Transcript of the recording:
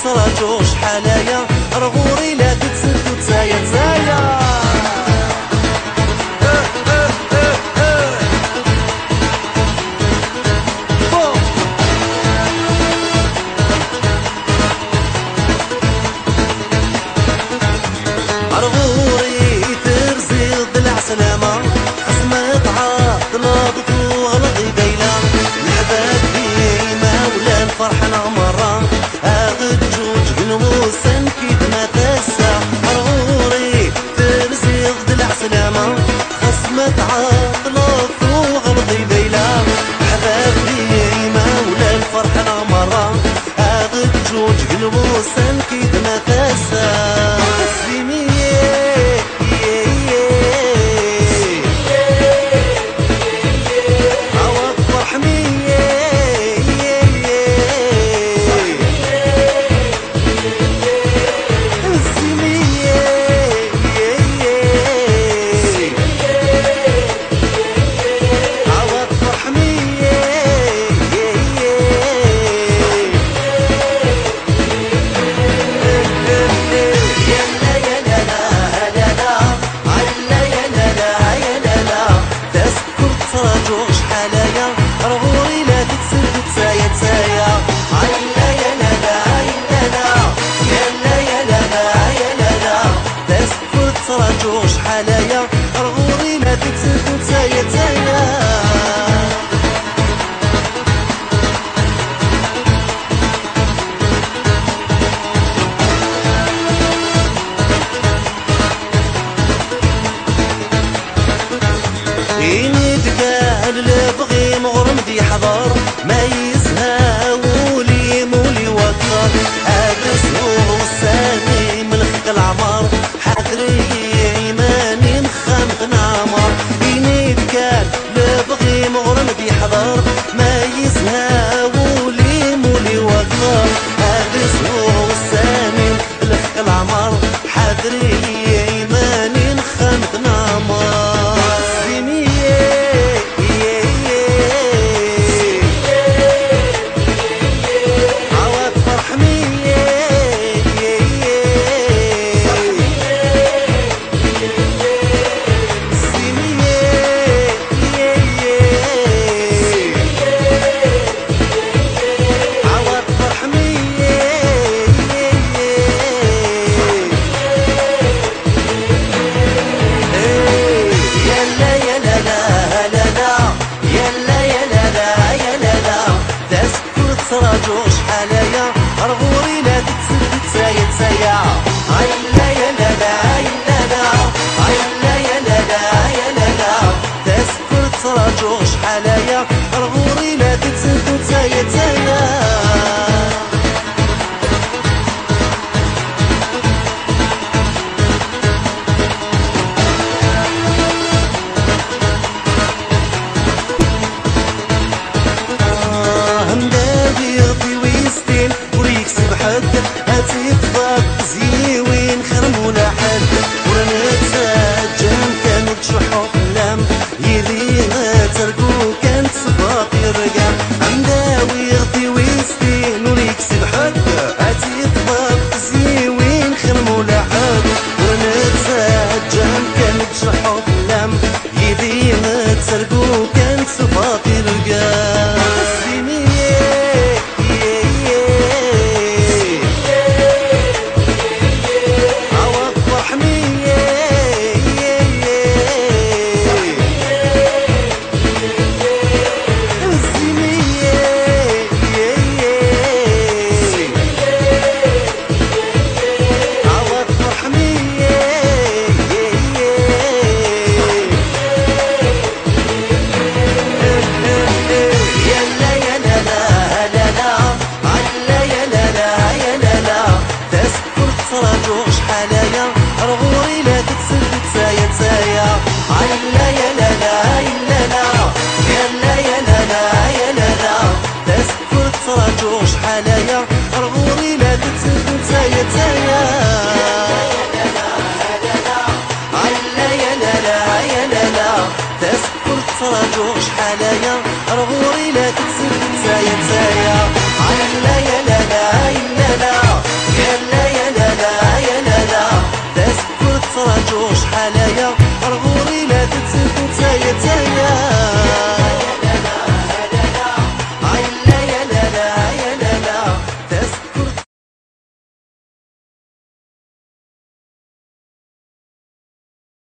تراجو شحالايا رغوري لا تتسد وتسايا تسايا رغوري ترزي ضلع سلامة خصمت عاطلة وغلطي بيلا الحباب ديما ولا الفرحة مرة اخد جوج بنوسن كيد ما تسا رغوري ترزي ضلع سلامة خصمت عاطلة وغلطي بيلا الحباب ديما ولا الفرحة مرة اخد جوج بنوسن كيد ما تسا رغوري لا تتسد تسايا تسايا عيلا يا لالا يا لا يا لالا يا لالا تسكر تراجو شحالايا رغوري لا تتسد تسايا تسايا البغي مغرم دي حضار ما يزهى ولي مولي وكر عابس وساني من خلق العمار حذري ايماني مخامق نعمر بينيت كان البغي مغرم دي حضار ما يزهى ولي مولي وكر عابس وساني من خلق العمار حذري ايماني مخامق نعمر تراجو شحالايا رغوري لا تتسد تسايا تسايا عيلا يا لالا يا لالا عيلا يا لالا يا لالا تسكر تراجو شحالايا رغوري لا تتسد تسايا تسايا هاتي فضاك زيوين خرم ولا حد ورنت سجن كانوا تشحوا في اللام يلينا ترقو كانت صفاق الرقام عمداوي غطي ويستين وليكسب حد هاتي فضاك زيوين خرم ولا حد ورنت سجن كانوا تشحوا في اللام يلينا ترقو كانت صفاق الرقام تراجو شحالايا رغوري لا تتسد تسايا تسايا عيلا يا لالا يا لالا يا لا يا لالا يا لالا تسكر تراجو شحالايا رغوري لا تتسد